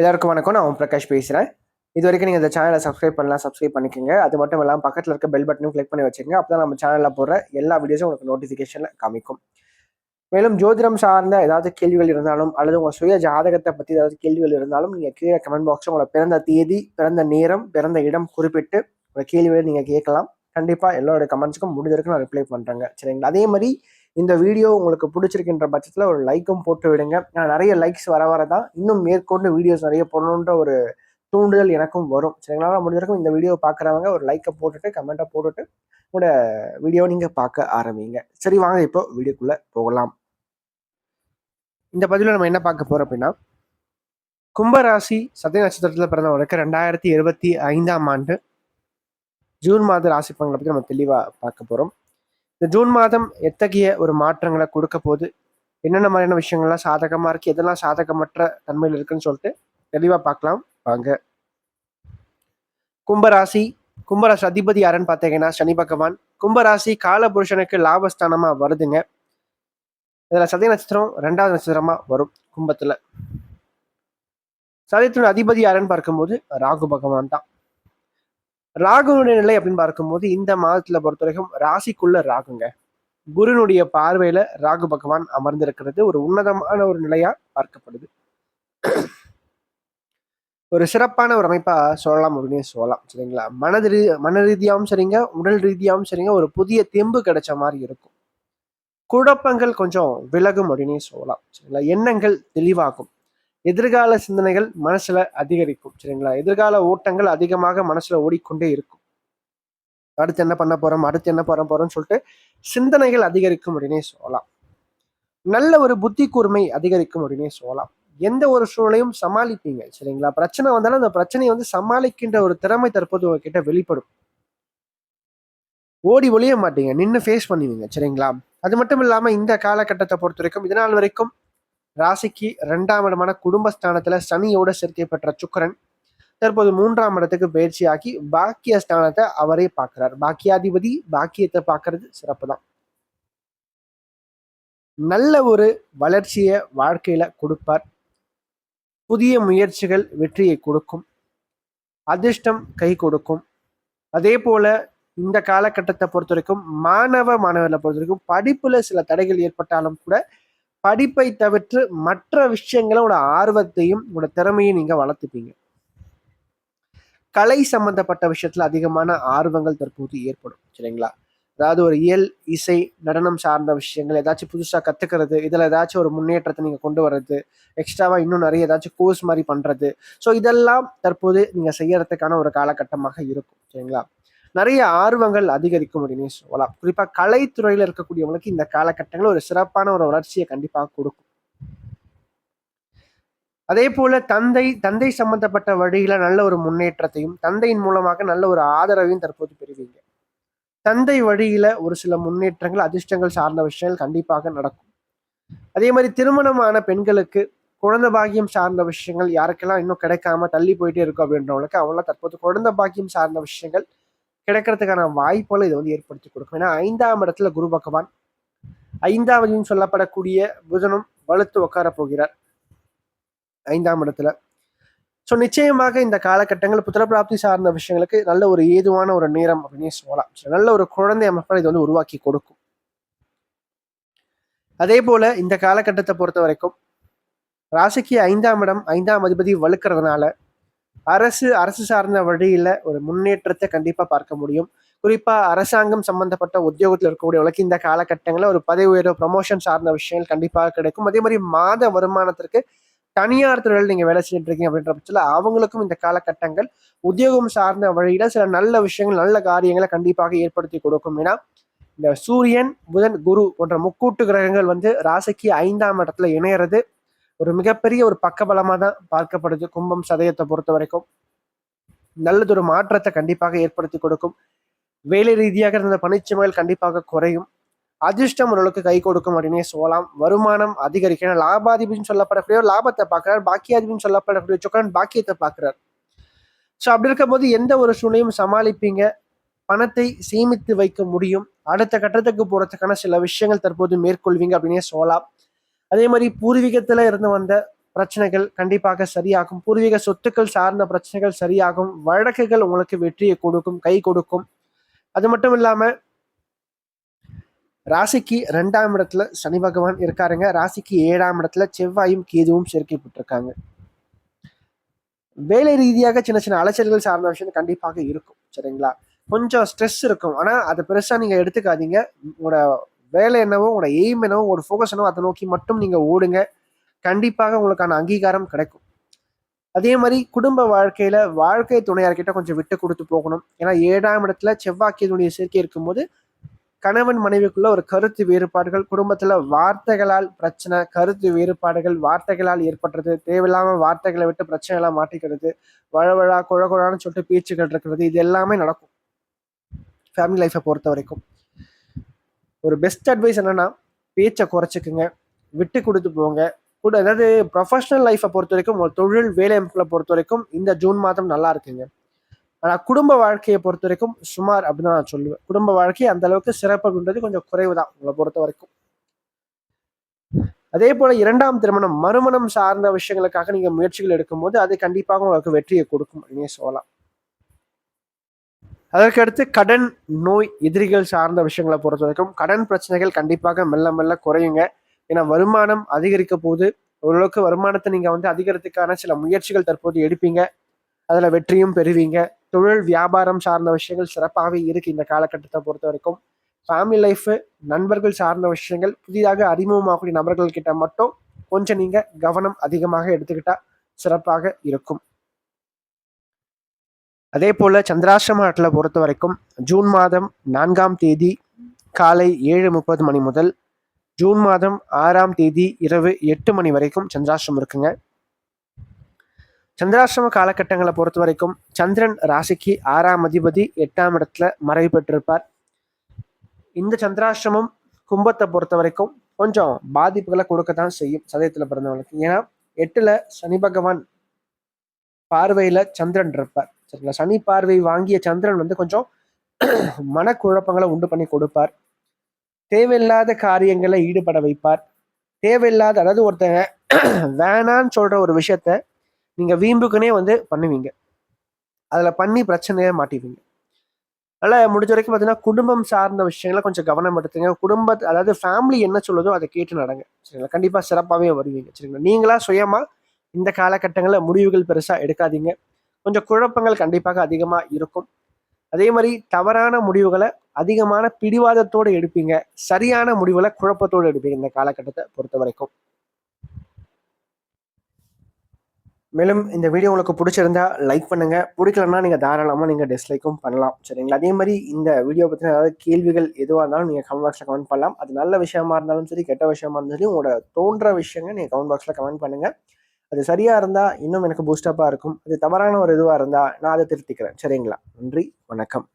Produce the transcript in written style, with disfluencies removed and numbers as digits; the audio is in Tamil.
எல்லாருக்கும் வணக்கம். நான் ஓம் பிரகாஷ் பேசுகிறேன். இது வரைக்கும் நீங்கள் இந்த சேனலை சப்ஸ்கிரைப் பண்ணலாம், சப்ஸ்கிரைப் பண்ணிக்கோங்க. அது மட்டும் இல்லாமல் பக்கத்தில் இருக்க பெல் பட்டனும் கிளிக் பண்ணி வச்சுக்கோங்க. அப்போ தான் நம்ம சேனலில் போடுற எல்லா வீடியோஸும் உங்களுக்கு நோட்டிஃபிகேஷனில் காமிக்கும். மேலும் ஜோதிடம் சார்ந்த ஏதாவது கேள்விகள் இருந்தாலும் அல்லது உங்கள் சுய ஜாதகத்தை பற்றி ஏதாவது கேள்விகள் இருந்தாலும் நீங்கள் கீழே கமெண்ட் பாக்ஸில் உங்களோட பிறந்த தேதி, பிறந்த நேரம், பிறந்த இடம் குறிப்பிட்டு உங்கள் கேள்விகளை நீங்கள் கேட்கலாம். கண்டிப்பாக எல்லோருடைய கமெண்ட்ஸுக்கும் முடிஞ்ச வரைக்கும் நான் ரிப்ளை பண்ணுறேங்க. சரிங்களா? அதே மாதிரி இந்த வீடியோ உங்களுக்கு பிடிச்சிருக்கின்ற பட்சத்தில் ஒரு லைக்கும் போட்டு விடுங்க. நிறைய லைக்ஸ் வர தான் இன்னும் மேற்கொண்டு வீடியோஸ் நிறைய போடணுன்ற ஒரு தூண்டுதல் எனக்கும் வரும். சரிங்களா? முடிஞ்சிருக்கும் இந்த வீடியோ பார்க்குறவங்க ஒரு லைக்கை போட்டுட்டு கமெண்ட்டை போட்டுட்டு உங்களோட வீடியோ நீங்கள் பார்க்க ஆரம்பிங்க. சரி, வாங்க இப்போ வீடியோக்குள்ளே போகலாம். இந்த பதிவில் நம்ம என்ன பார்க்க போகிறோம் அப்படின்னா, கும்பராசி சதய நட்சத்திரத்தில் பிறந்தவங்களுக்கு 2025ஆம் ஆண்டு ஜூன் மாத ராசி பலன்களை பற்றி நம்ம தெளிவாக பார்க்க போகிறோம். இந்த ஜூன் மாதம் எத்தகைய ஒரு மாற்றங்களை கொடுக்க போது, என்னென்ன மாதிரியான விஷயங்கள்லாம் சாதகமாக இருக்குது, எதெல்லாம் சாதகமற்ற தன்மையில் இருக்குன்னு சொல்லிட்டு தெளிவாக பார்க்கலாம் வாங்க. கும்பராசி அதிபதி யாருன்னு பார்த்தீங்கன்னா சனி பகவான். கும்பராசி காலபுருஷனுக்கு லாபஸ்தானமாக வருதுங்க. இதில் சதய நட்சத்திரம் 2வது நட்சத்திரமாக வரும் கும்பத்தில். சதயத்தின் அதிபதி யாருன்னு பார்க்கும்போது ராகு பகவான் தான். ராகுனுடைய நிலை அப்படின்னு பார்க்கும்போது இந்த மாதத்துல பொறுத்த வரைக்கும் ராசிக்குள்ள ராகுங்க. குருனுடைய பார்வையில ராகு பகவான் அமர்ந்திருக்கிறது ஒரு உன்னதமான ஒரு நிலையா பார்க்கப்படுது. ஒரு சிறப்பான ஒரு அமைப்பா சொல்லலாம் அப்படின்னு சொல்லலாம். சரிங்களா? மன ரீதியாகவும் சரிங்க, உடல் ரீதியாகவும் சரிங்க, ஒரு புதிய தெம்பு கிடைச்ச மாதிரி இருக்கும். குழப்பங்கள் கொஞ்சம் விலகும் அப்படின்னு சொல்லலாம். சரிங்களா? எண்ணங்கள் தெளிவாகும். எதிர்கால சிந்தனைகள் மனசுல அதிகரிக்கும். சரிங்களா? எதிர்கால ஓட்டங்கள் அதிகமாக மனசுல ஓடிக்கொண்டே இருக்கும். அடுத்து என்ன பண்ண போறோம்னு சொல்லிட்டு சிந்தனைகள் அதிகரிக்கும் அப்படின்னே சொல்லலாம். நல்ல ஒரு புத்தி கூர்மை அதிகரிக்கும் அப்படின்னே சொல்லலாம். எந்த ஒரு சூழ்நிலையும் சமாளிப்பீங்க. சரிங்களா? பிரச்சனை வந்தாலும் அந்த பிரச்சனையை வந்து சமாளிக்கின்ற ஒரு திறமை தற்போது உங்ககிட்ட வெளிப்படும். ஓடி ஒளிய மாட்டீங்க, நின்று ஃபேஸ் பண்ணுவீங்க. சரிங்களா? அது மட்டும் இல்லாம இந்த காலகட்டத்தை பொறுத்த வரைக்கும் இதனால் வரைக்கும் ராசிக்கு 2ஆம் இடமான குடும்பஸ்தானத்துல சனியோட சேர்க்கை பெற்ற சுக்கிரன் தற்போது 3ஆம் இடத்துக்கு பயிற்சியாகி பாக்கிய ஸ்தானத்தை அவரே பார்க்கிறார். பாக்கியாதிபதி பாக்கியத்தை பார்க்கறது சிறப்பு தான். நல்ல ஒரு வளர்ச்சியை வாழ்க்கையில கொடுப்பார். புதிய முயற்சிகள் வெற்றியை கொடுக்கும். அதிர்ஷ்டம் கை கொடுக்கும். அதே போல இந்த காலகட்டத்தை பொறுத்த வரைக்கும் மாணவர்களை பொறுத்த வரைக்கும் படிப்புல சில தடைகள் ஏற்பட்டாலும் கூட படிப்பை தவிர்த்து மற்ற விஷயங்களோட ஆர்வத்தையும் உங்களோட திறமையை நீங்க வளர்த்துப்பீங்க. கலை சம்பந்தப்பட்ட விஷயத்துல அதிகமான ஆர்வங்கள் தற்போது ஏற்படும். சரிங்களா? அதாவது ஒரு இயல், இசை, நடனம் சார்ந்த விஷயங்கள் ஏதாச்சும் புதுசா கத்துக்கிறது, இதுல ஏதாச்சும் ஒரு முன்னேற்றத்தை நீங்க கொண்டு வர்றது, எக்ஸ்ட்ராவா இன்னும் நிறைய ஏதாச்சும் கோர்ஸ் மாதிரி பண்றது, ஸோ இதெல்லாம் தற்போது நீங்க செய்யறதுக்கான ஒரு காலகட்டமாக இருக்கும். சரிங்களா? நிறைய ஆர்வங்கள் அதிகரிக்கும் அப்படின்னு சொல்லலாம். குறிப்பா கலைத்துறையில இருக்கக்கூடியவங்களுக்கு இந்த காலகட்டங்கள் ஒரு சிறப்பான ஒரு வளர்ச்சியை கண்டிப்பாக கொடுக்கும். அதே போல தந்தை சம்பந்தப்பட்ட வழியில நல்ல ஒரு முன்னேற்றத்தையும் தந்தையின் மூலமாக நல்ல ஒரு ஆதரவையும் தற்போது பெறுவீங்க. தந்தை வழியில ஒரு சில முன்னேற்றங்கள், அதிர்ஷ்டங்கள் சார்ந்த விஷயங்கள் கண்டிப்பாக நடக்கும். அதே மாதிரி திருமணமான பெண்களுக்கு குழந்தை பாக்கியம் சார்ந்த விஷயங்கள் யாருக்கெல்லாம் இன்னும் கிடைக்காம தள்ளி போயிட்டே இருக்கும் அப்படின்றவங்களுக்கு அவங்களாம் தற்போது குழந்தை பாக்கியம் சார்ந்த விஷயங்கள் கிடைக்கிறதுக்கான வாய்ப்புகளை இது வந்து ஏற்படுத்தி கொடுக்கும். ஏன்னா 5ஆம் இடத்துல குரு பகவான், 5ஆவதுன்னு சொல்லப்படக்கூடிய புதனும் வலுத்து உட்கார போகிறார் 5ஆம் இடத்துல. ஸோ நிச்சயமாக இந்த காலகட்டங்கள் புத்திரப்பிராப்தி சார்ந்த விஷயங்களுக்கு நல்ல ஒரு ஏதுவான ஒரு நேரம் அப்படின்னே சொல்லலாம். நல்ல ஒரு குழந்தை அமைப்பை இது வந்து உருவாக்கி கொடுக்கும். அதே போல இந்த காலகட்டத்தை பொறுத்த வரைக்கும் ராசிக்கு 5ஆம் இடம், 5ஆம் அதிபதி வலுக்கிறதுனால அரசு சார்ந்த வழியில ஒரு முன்னேற்றத்தை கண்டிப்பா பார்க்க முடியும். குறிப்பா அரசாங்கம் சம்பந்தப்பட்ட உத்தியோகத்தில் இருக்கக்கூடியவர்களுக்கு இந்த காலகட்டங்களில் ஒரு பதவி உயர்வு, ப்ரமோஷன் சார்ந்த விஷயங்கள் கண்டிப்பாக கிடைக்கும். அதே மாதிரி மாத வருமானத்திற்கு தனியார் துறையில் நீங்க வேலை செஞ்சுட்டு இருக்கீங்க அப்படின்ற பட்சத்தில் அவங்களுக்கும் இந்த காலகட்டங்கள் உத்தியோகம் சார்ந்த வழியில சில நல்ல விஷயங்கள், நல்ல காரியங்களை கண்டிப்பாக ஏற்படுத்தி கொடுக்கும். ஏன்னா இந்த சூரியன், புதன், குரு போன்ற முக்கூட்டு கிரகங்கள் வந்து ராசிக்கு 5ஆம் இடத்துல இணையறது ஒரு மிகப்பெரிய ஒரு பக்கபலமா தான் பார்க்கப்படுது. கும்பம் சதயத்தை பொறுத்த வரைக்கும் நல்லதொரு மாற்றத்தை கண்டிப்பாக ஏற்படுத்தி கொடுக்கும். வேலை ரீதியாக இருந்த பணிச்சுமைகள் கண்டிப்பாக குறையும். அதிர்ஷ்டம் ஓரளவுக்கு கை கொடுக்கும் அப்படின்னே சொல்லலாம். வருமானம் அதிகரிக்கணும். லாபாதிபதினு சொல்லப்படக்கூடிய லாபத்தை பார்க்கிறார். பாக்கியாதிபதினு சொல்லப்படக்கூடிய சுக்கிரன் பாக்கியத்தை பார்க்கிறார். ஸோ அப்படி இருக்கும்போது எந்த ஒரு சூழ்நிலையும் சமாளிப்பீங்க. பணத்தை சேமித்து வைக்க முடியும். அடுத்த கட்டத்துக்கு போறதுக்கான சில விஷயங்கள் தற்போது மேற்கொள்வீங்க அப்படின்னே சொல்லலாம். அதே மாதிரி பூர்வீகத்துல இருந்து வந்த பிரச்சனைகள் கண்டிப்பாக சரியாகும். பூர்வீக சொத்துக்கள் சார்ந்த பிரச்சனைகள் சரியாகும். வழக்குகள் உங்களுக்கு வெற்றியை கொடுக்கும், கை கொடுக்கும். அது மட்டும் இல்லாம ராசிக்கு 2ஆம் இடத்துல சனி பகவான் இருக்காருங்க. ராசிக்கு 7ஆம் இடத்துல செவ்வாயும் கேதுவும் சேர்க்கப்பட்டிருக்காங்க. வேலை ரீதியாக சின்ன சின்ன அலைச்சல்கள் சார்ந்த விஷயம் கண்டிப்பாக இருக்கும். சரிங்களா? கொஞ்சம் ஸ்ட்ரெஸ் இருக்கும். ஆனா அதை பெருசா நீங்க எடுத்துக்காதீங்க. உங்களோட வேலை என்னவோ, உங்களோட எய்ம் என்னவோ, உங்களோட ஃபோக்கஸ் என்னவோ அதை நோக்கி மட்டும் நீங்க ஓடுங்க. கண்டிப்பாக உங்களுக்கான அங்கீகாரம் கிடைக்கும். அதே மாதிரி குடும்ப வாழ்க்கையில வாழ்க்கை துணையார்கிட்ட கொஞ்சம் விட்டு கொடுத்து போகணும். ஏன்னா 7ஆம் இடத்துல செவ்வாய் கேதுவுடைய சேர்க்கை இருக்கும்போது கணவன் மனைவிக்குள்ள ஒரு கருத்து வேறுபாடுகள், குடும்பத்துல வார்த்தைகளால் பிரச்சனை, கருத்து வேறுபாடுகள் வார்த்தைகளால் ஏற்படுறது, தேவையில்லாம வார்த்தைகளை விட்டு பிரச்சனை எல்லாம் மாட்டிக்கிறது, வழவழா குழகுழான்னு சொல்லிட்டு பேச்சுக்கள் இருக்கிறது, இது எல்லாமே நடக்கும் ஃபேமிலி லைஃப்பை பொறுத்த வரைக்கும். ஒரு பெஸ்ட் அட்வைஸ் என்னன்னா, பேச்சை குறைச்சிக்குங்க, விட்டு கொடுத்து போங்க. கூட அதாவது ப்ரொஃபஷனல் லைஃப்பை பொறுத்த வரைக்கும், ஒரு தொழில் வேலை அமைப்புகளை பொறுத்த வரைக்கும் இந்த ஜூன் மாதம் நல்லா இருக்குங்க. ஆனா குடும்ப வாழ்க்கையை பொறுத்த வரைக்கும் சுமார் அப்படின்னு நான் சொல்லுவேன். குடும்ப வாழ்க்கை அந்த அளவுக்கு சிறப்புன்றது கொஞ்சம் குறைவு தான் உங்களை பொறுத்த வரைக்கும். அதே போல 2ஆம் திருமணம், மறுமணம் சார்ந்த விஷயங்களுக்காக நீங்க முயற்சிகள் எடுக்கும்போது அது கண்டிப்பாக உங்களுக்கு வெற்றியை கொடுக்கும் அப்படின்னே சொல்லலாம். அதற்கடுத்து கடன், நோய், எதிரிகள் சார்ந்த விஷயங்களை பொறுத்த வரைக்கும் கடன் பிரச்சனைகள் கண்டிப்பாக மெல்ல மெல்ல குறையுங்க. ஏன்னா வருமானம் அதிகரிக்க போது, ஓரளவுக்கு வருமானத்தை நீங்க அதிகரிக்கிறதுக்கான சில முயற்சிகள் தற்போது எடுப்பீங்க. அதுல வெற்றியும் பெறுவீங்க. தொழில் வியாபாரம் சார்ந்த விஷயங்கள் சிறப்பாகவே இருக்கு இந்த காலகட்டத்தை பொறுத்த வரைக்கும். ஃபேமிலி லைஃப், நண்பர்கள் சார்ந்த விஷயங்கள், புதிதாக அறிமுகமாகக்கூடிய நபர்கள் கிட்ட மட்டும் கொஞ்சம் நீங்க கவனம் அதிகமாக எடுத்துக்கிட்டா சிறப்பாக இருக்கும். அதே போல சந்திராஷ்டம நாட்டில பொறுத்த வரைக்கும் ஜூன் மாதம் 4ஆம் தேதி காலை 7:30 மணி முதல் ஜூன் மாதம் 6ஆம் தேதி இரவு 8 மணி வரைக்கும் சந்திராஷ்டிரம் இருக்குங்க. சந்திராஷ்டிரம காலகட்டங்களை பொறுத்த வரைக்கும் சந்திரன் ராசிக்கு 6ஆம் அதிபதி 8ஆம் இடத்துல மறைவு பெற்றிருப்பார். இந்த சந்திராஷ்டிரமம் கும்பத்தை பொறுத்த வரைக்கும் கொஞ்சம் பாதிப்புகளை கொடுக்கத்தான் செய்யும் சதயத்துல பிறந்தவங்களுக்கு. ஏன்னா 8ல சனி பகவான் பார்வையில சந்திரன் இருப்பார். சரிங்களா? சனி பார்வை வாங்கிய சந்திரன் கொஞ்சம் மனக்குழப்பங்களை உண்டு பண்ணி கொடுப்பார். தேவையில்லாத காரியங்களை ஈடுபட வைப்பார். தேவையில்லாத, அதாவது ஒருத்தங்க வேணான்னு சொல்ற ஒரு விஷயத்த நீங்க வீம்புக்குனே பண்ணுவீங்க. அதுல பண்ணி பிரச்சனையே மாட்டிப்பீங்க. அதனால முடிஞ்ச வரைக்கும் பார்த்தீங்கன்னா குடும்பம் சார்ந்த விஷயங்களை கொஞ்சம் கவனம் எடுத்துங்க. அதாவது ஃபேமிலி என்ன சொல்லுதோ அதை கேட்டு நடங்க. சரிங்களா? கண்டிப்பா சிறப்பாகவே வருவீங்க. சரிங்களா? நீங்களா சுயமா இந்த காலகட்டங்களில் முடிவுகள் பெருசா எடுக்காதீங்க. கொஞ்சம் குழப்பங்கள் கண்டிப்பாக அதிகமா இருக்கும். அதே மாதிரி தவறான முடிவுகளை அதிகமான பிடிவாதத்தோடு எடுப்பீங்க. சரியான முடிவுகளை குழப்பத்தோடு எடுப்பீங்க இந்த காலகட்டத்தை பொறுத்த வரைக்கும். மேலும் இந்த வீடியோ உங்களுக்கு பிடிச்சிருந்தா லைக் பண்ணுங்க. பிடிக்கலன்னா நீங்க தாராளமா நீங்க டிஸ்லைக்கும் பண்ணலாம். சரிங்களா? அதே மாதிரி இந்த வீடியோ பத்தின ஏதாவது கேள்விகள் எதுவாக இருந்தாலும் நீங்க கமெண்ட் பாக்ஸ்ல கமெண்ட் பண்ணலாம். அது நல்ல விஷயமா இருந்தாலும் சரி, கெட்ட விஷயமா இருந்தாலும் சரி, உங்களோட தோன்ற விஷயங்கள் நீங்க கமெண்ட் பாக்ஸ்ல கமெண்ட் பண்ணுங்க. அது சரியா இருந்தா இன்னும் எனக்கு பூஸ்டப்பா இருக்கும். அது தவறான ஒரு இதுவா இருந்தா நான் அதை திருத்திக்கிறேன். சரிங்களா? நன்றி, வணக்கம்.